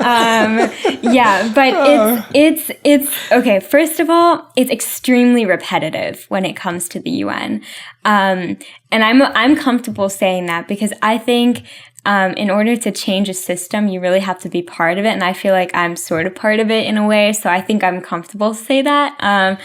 But it's okay. First of all, it's extremely repetitive when it comes to the UN. And I'm comfortable saying that because I think, in order to change a system, you really have to be part of it. And I feel like I'm sort of part of it in a way. So I think I'm comfortable to say that.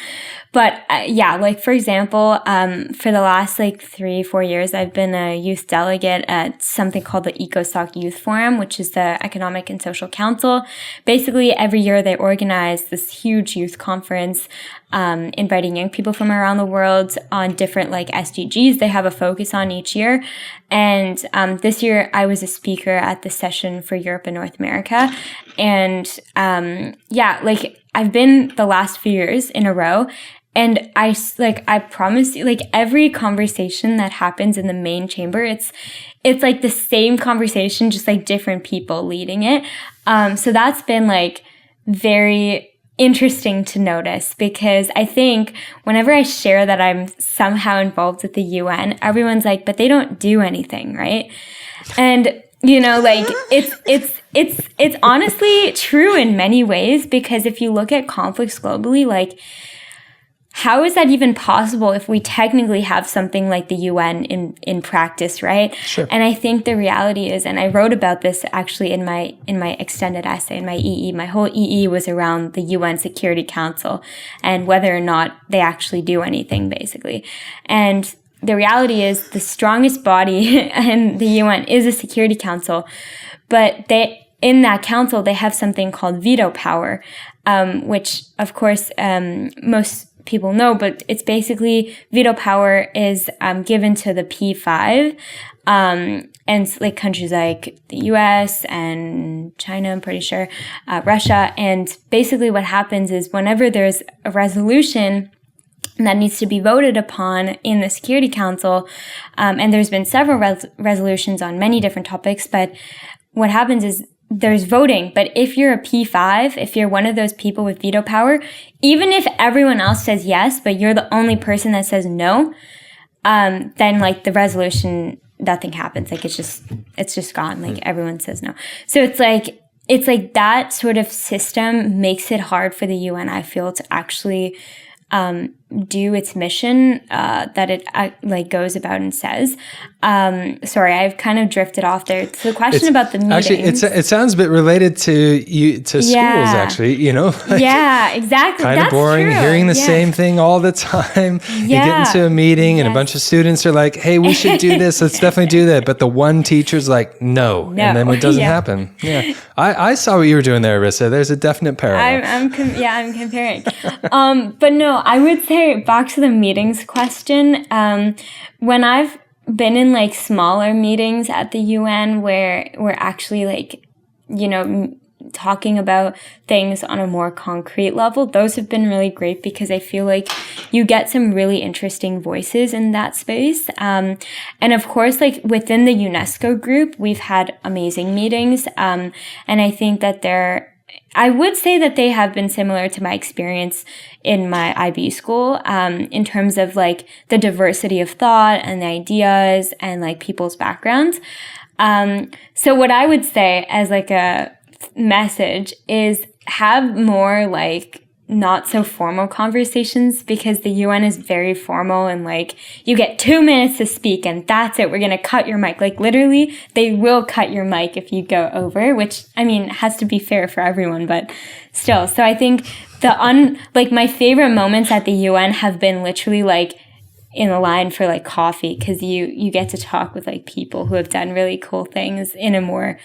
Like for example, for the last like 3-4 years, I've been a youth delegate at something called the ECOSOC Youth Forum, which is the Economic and Social Council. Basically, every year they organize this huge youth conference, inviting young people from around the world on different like SDGs they have a focus on each year. And this year I was a speaker at the session for Europe and North America. And I've been the last few years in a row. And I promise you, like every conversation that happens in the main chamber, it's like the same conversation, just like different people leading it. So that's been like very interesting to notice, because I think whenever I share that I'm somehow involved with the UN, everyone's like, but they don't do anything, right? And like it's honestly true in many ways, because if you look at conflicts globally, like how is that even possible if we technically have something like the UN in practice, right? Sure. And I think the reality is, and I wrote about this actually in my extended essay, in my EE, my whole EE was around the UN Security Council and whether or not they actually do anything, basically. And the reality is the strongest body in the UN is a Security Council, but in that council, they have something called veto power, which of course, most people know, but it's basically veto power is given to the P5, and like countries like the US and China, I'm pretty sure, Russia. And basically what happens is whenever there's a resolution that needs to be voted upon in the Security Council, and there's been several resolutions on many different topics, but what happens is there's voting. But if you're a P5, if you're one of those people with veto power, even if everyone else says yes, but you're the only person that says no, then like the resolution, nothing happens. Like it's just gone. Like everyone says no. So it's like that sort of system makes it hard for the UN, I feel, to actually do its mission that it like goes about and says. Sorry, I've kind of drifted off there. So the question about the meetings. Actually, it sounds a bit related to schools, actually, like yeah, exactly. Kind of boring, true. hearing the same thing all the time. You get into a meeting and a bunch of students are like, hey, we should do this. Let's definitely do that. But the one teacher's like, no. And then it doesn't happen. Yeah. I saw what you were doing there, Arissa. There's a definite parallel. I'm comparing. But no, I would say say, back to the meetings question, when I've been in like smaller meetings at the UN where we're actually like, talking about things on a more concrete level, those have been really great because I feel like you get some really interesting voices in that space. And of course, like within the UNESCO group, we've had amazing meetings. And I think that I would say that they have been similar to my experience in my IB school, in terms of like the diversity of thought and the ideas and like people's backgrounds. So what I would say as like a message is have more like not so formal conversations, because the UN is very formal and like you get 2 minutes to speak and that's it. We're going to cut your mic. Like literally they will cut your mic if you go over, which I mean has to be fair for everyone, but still. So I think like my favorite moments at the UN have been literally like in a line for like coffee, because you get to talk with like people who have done really cool things in a more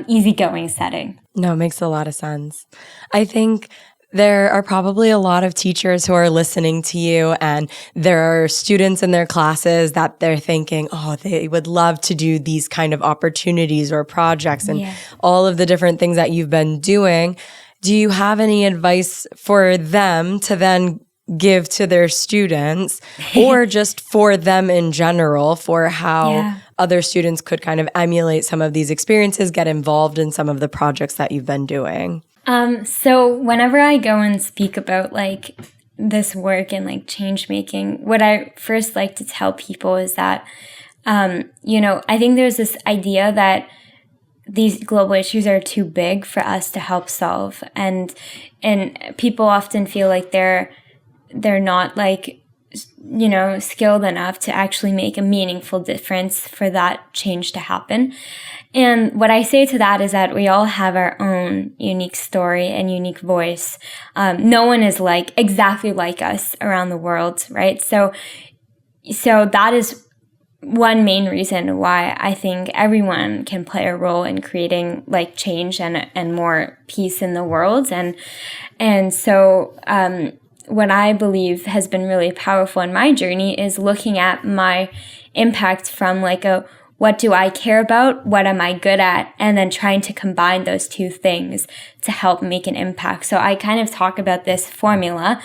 easygoing setting. No, it makes a lot of sense. I think there are probably a lot of teachers who are listening to you, and there are students in their classes that they're thinking, oh, they would love to do these kind of opportunities or projects and all of the different things that you've been doing. Do you have any advice for them to then give to their students, or just for them in general, for how other students could kind of emulate some of these experiences, get involved in some of the projects that you've been doing? So whenever I go and speak about like this work and like change making, what I first like to tell people is that, I think there's this idea that these global issues are too big for us to help solve. And people often feel like they're not like, skilled enough to actually make a meaningful difference for that change to happen. And what I say to that is that we all have our own unique story and unique voice. No one is like exactly like us around the world, right? So that is one main reason why I think everyone can play a role in creating like change and more peace in the world. And so what I believe has been really powerful in my journey is looking at my impact from like what do I care about? What am I good at? And then trying to combine those two things to help make an impact. So I kind of talk about this formula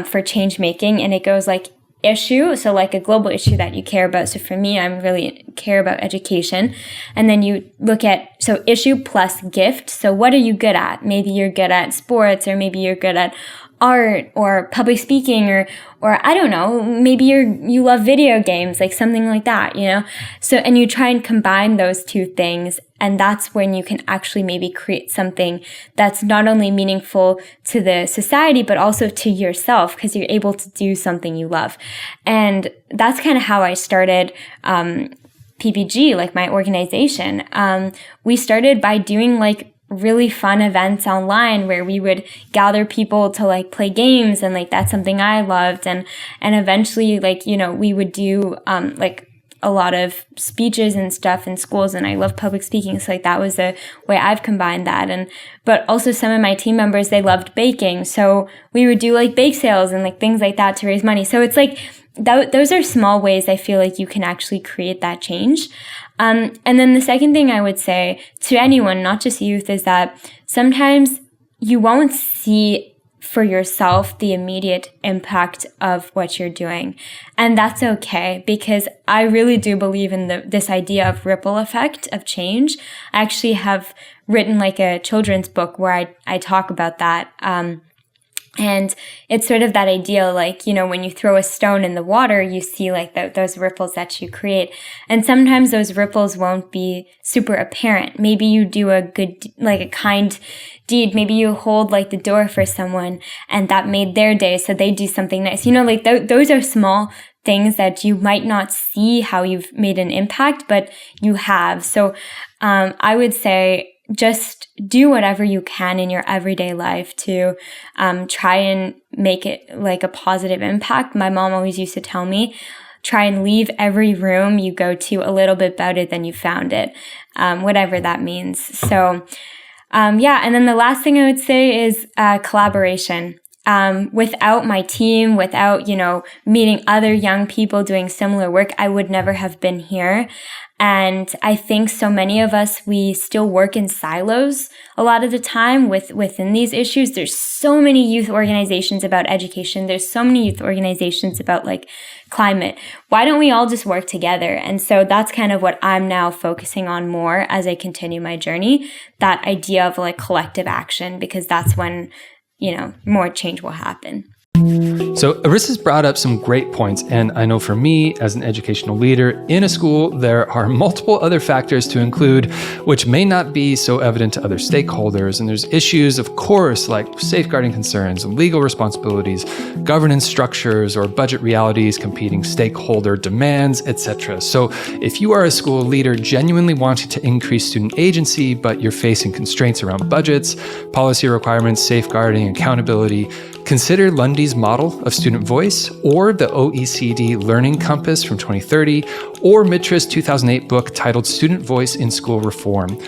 for change making, and it goes like issue. So like a global issue that you care about. So for me, I really care about education. And then you look at, so issue plus gift. So what are you good at? Maybe you're good at sports, or maybe you're good at art or public speaking, or I don't know, maybe you love video games, like something like that, So, and you try and combine those two things, and that's when you can actually maybe create something that's not only meaningful to the society, but also to yourself, because you're able to do something you love. And that's kind of how I started, PPG, like my organization. We started by doing like really fun events online where we would gather people to like play games, and like that's something I loved, and eventually like we would do like a lot of speeches and stuff in schools, and I love public speaking, so like that was the way I've combined that. But also some of my team members, they loved baking, so we would do like bake sales and like things like that to raise money. So it's like those are small ways I feel like you can actually create that change. And then the second thing I would say to anyone, not just youth, is that sometimes you won't see for yourself the immediate impact of what you're doing. And that's okay, because I really do believe in this idea of ripple effect of change. I actually have written like a children's book where I talk about that. And it's sort of that idea, like, when you throw a stone in the water, you see like those ripples that you create. And sometimes those ripples won't be super apparent. Maybe you do a good, like a kind deed. Maybe you hold like the door for someone and that made their day, so they do something nice. Like those are small things that you might not see how you've made an impact, but you have. So I would say, just do whatever you can in your everyday life to try and make it like a positive impact. My mom always used to tell me, try and leave every room you go to a little bit better than you found it, whatever that means. So, and then the last thing I would say is collaboration. without my team, without, meeting other young people doing similar work, I would never have been here. And I think so many of us, we still work in silos a lot of the time within these issues. There's so many youth organizations about education. There's so many youth organizations about like climate. Why don't we all just work together? And so that's kind of what I'm now focusing on more as I continue my journey, that idea of like collective action, because that's when, more change will happen. So Arissa's brought up some great points, and I know for me, as an educational leader in a school, there are multiple other factors to include, which may not be so evident to other stakeholders. And there's issues, of course, like safeguarding concerns, legal responsibilities, governance structures, or budget realities, competing stakeholder demands, etc. So if you are a school leader genuinely wanting to increase student agency, but you're facing constraints around budgets, policy requirements, safeguarding, accountability, consider Lundy's model of student voice, or the OECD Learning Compass from 2030, or Mitra's 2008 book titled Student Voice in School Reform.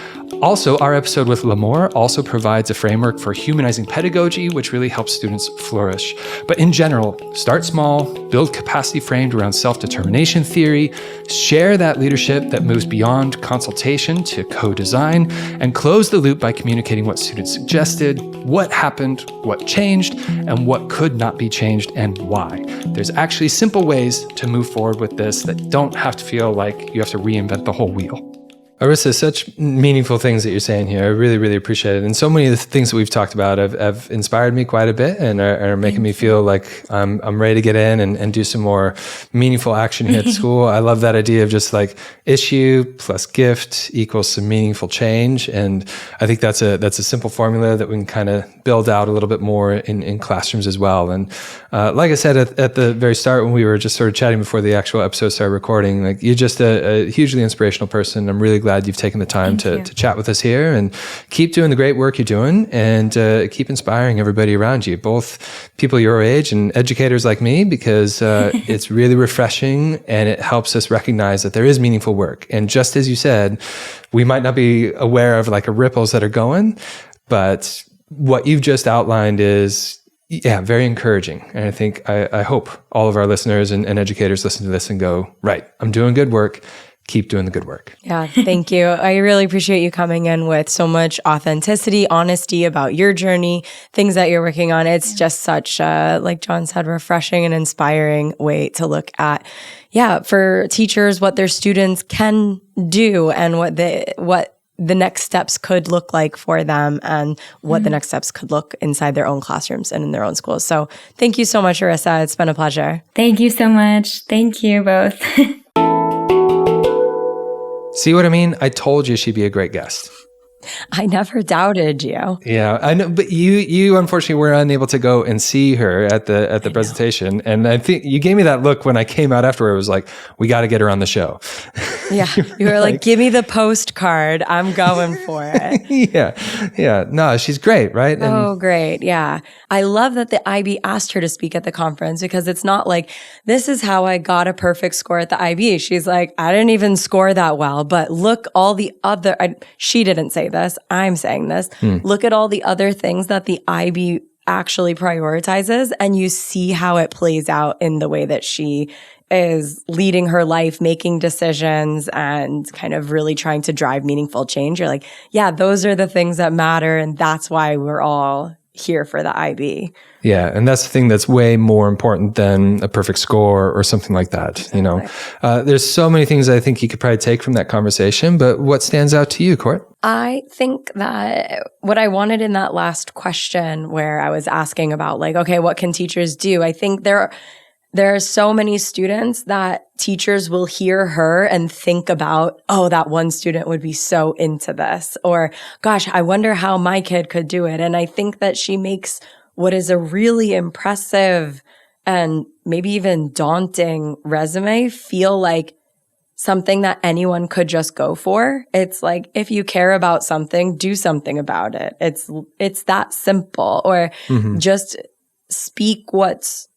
Also, our episode with Lamore also provides a framework for humanizing pedagogy, which really helps students flourish. But in general, start small, build capacity framed around self-determination theory, share that leadership that moves beyond consultation to co-design, and close the loop by communicating what students suggested, what happened, what changed, and what could not be changed and why. There's actually simple ways to move forward with this that don't have to feel like you have to reinvent the whole wheel. Arissa, such meaningful things that you're saying here. I really, really appreciate it. And so many of the things that we've talked about have inspired me quite a bit and are making me feel like I'm ready to get in and do some more meaningful action here at school. I love that idea of just like issue plus gift equals some meaningful change. And I think that's a simple formula that we can kind of build out a little bit more in classrooms as well. And like I said at the very start, when we were just sort of chatting before the actual episode started recording, like you're just a hugely inspirational person. I'm really glad you've taken the time to chat with us here, and keep doing the great work you're doing, and keep inspiring everybody around you, both people your age and educators like me, because it's really refreshing and it helps us recognize that there is meaningful work. And just as you said, we might not be aware of like ripples that are going, but what you've just outlined is very encouraging. And I think, I hope all of our listeners and educators listen to this and go, right, I'm doing good work. Keep doing the good work. Yeah, thank you. I really appreciate you coming in with so much authenticity, honesty about your journey, things that you're working on. It's just such like John said, refreshing and inspiring way to look at, for teachers, what their students can do and what the next steps could look like for them, and what the next steps could look inside their own classrooms and in their own schools. So thank you so much, Arissa. It's been a pleasure. Thank you so much. Thank you both. See what I mean? I told you she'd be a great guest. I never doubted you. Yeah, I know, but you unfortunately were unable to go and see her at the presentation, and I think you gave me that look when I came out afterward. It was like, we got to get her on the show. Yeah, you were like, give me the postcard. I'm going for it. Yeah. No, she's great, right? And great. Yeah. I love that the IB asked her to speak at the conference, because it's not like, this is how I got a perfect score at the IB. She's like, I didn't even score that well, but look all the other, she didn't say this. I'm saying this. Look at all the other things that the IB actually prioritizes, and you see how it plays out in the way that she is leading her life, making decisions, and kind of really trying to drive meaningful change. You're like, yeah, those are the things that matter, and that's why we're all here for the IB. Yeah, and that's the thing that's way more important than a perfect score or something like that. Exactly. There's so many things I think you could probably take from that conversation, but what stands out to you, Court? I think that what I wanted in that last question, where I was asking about like, okay, what can teachers do? I think there are so many students that teachers will hear her and think about, oh, that one student would be so into this, or gosh, I wonder how my kid could do it. And I think that she makes what is a really impressive and maybe even daunting resume feel like something that anyone could just go for. It's like, if you care about something, do something about it. It's that simple. Or just speak what's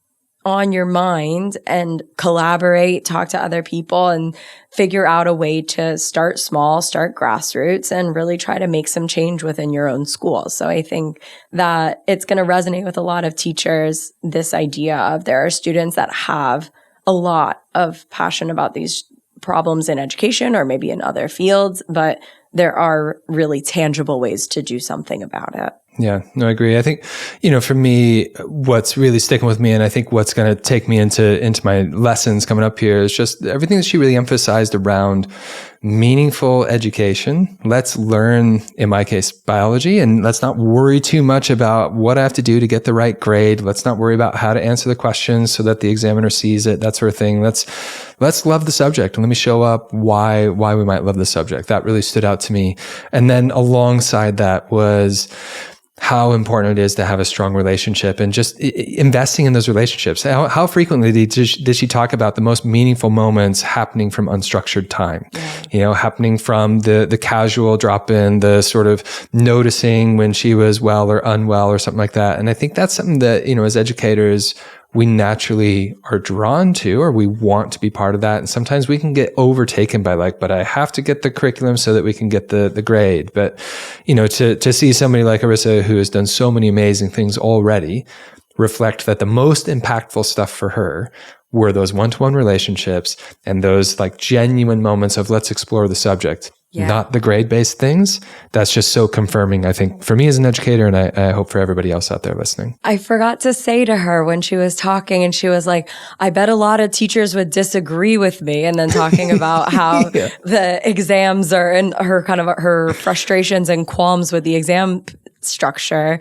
on your mind and collaborate, talk to other people, and figure out a way to start small, start grassroots, and really try to make some change within your own school. So I think that it's going to resonate with a lot of teachers, this idea of there are students that have a lot of passion about these problems in education or maybe in other fields, but there are really tangible ways to do something about it. Yeah, no, I agree. I think, for me, what's really sticking with me, and I think what's going to take me into my lessons coming up here, is just everything that she really emphasized around meaningful education. Let's learn, in my case, biology, and let's not worry too much about what I have to do to get the right grade. Let's not worry about how to answer the questions so that the examiner sees it, that sort of thing. Let's love the subject, and let me show up why we might love the subject. That really stood out to me. And then alongside that was how important it is to have a strong relationship and just investing in those relationships. How frequently did she talk about the most meaningful moments happening from unstructured time? Yeah. Happening from the casual drop in, the sort of noticing when she was well or unwell or something like that. And I think that's something that, as educators, we naturally are drawn to, or we want to be part of that. And sometimes we can get overtaken by but I have to get the curriculum so that we can get the grade. But, to see somebody like Arissa, who has done so many amazing things already, reflect that the most impactful stuff for her were those one-to-one relationships and those genuine moments of let's explore the subject. Yeah. Not the grade-based things. That's just so confirming, I think, for me as an educator, and I hope for everybody else out there listening. I forgot to say to her when she was talking, and she was like, I bet a lot of teachers would disagree with me, and then talking about how the exams are, and her frustrations and qualms with the exam structure.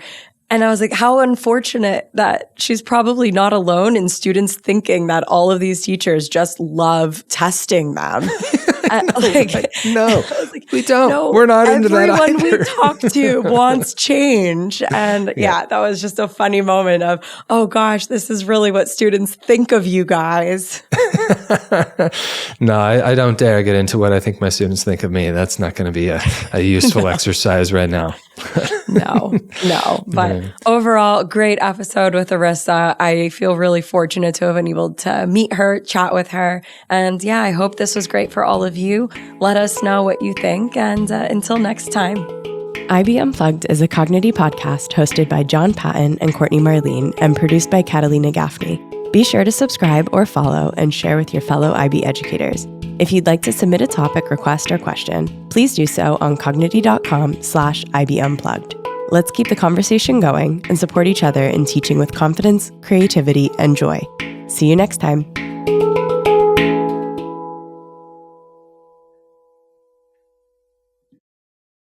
And I was like, how unfortunate that she's probably not alone in students thinking that all of these teachers just love testing them. No, we don't. No, we're not into that either. Everyone we talk to wants change. And that was just a funny moment of, oh gosh, this is really what students think of you guys. No, I don't dare get into what I think my students think of me. That's not going to be a useful exercise right now. No. But overall, great episode with Arissa. I feel really fortunate to have been able to meet her, chat with her. And I hope this was great for all of you. Let us know what you think. And until next time. IB Unplugged is a Cognity podcast hosted by John Patton and Courtney Marlene and produced by Catalina Gaffney. Be sure to subscribe or follow and share with your fellow IB educators. If you'd like to submit a topic, request, or question, please do so on cognity.com/IB Unplugged. Let's keep the conversation going and support each other in teaching with confidence, creativity, and joy. See you next time.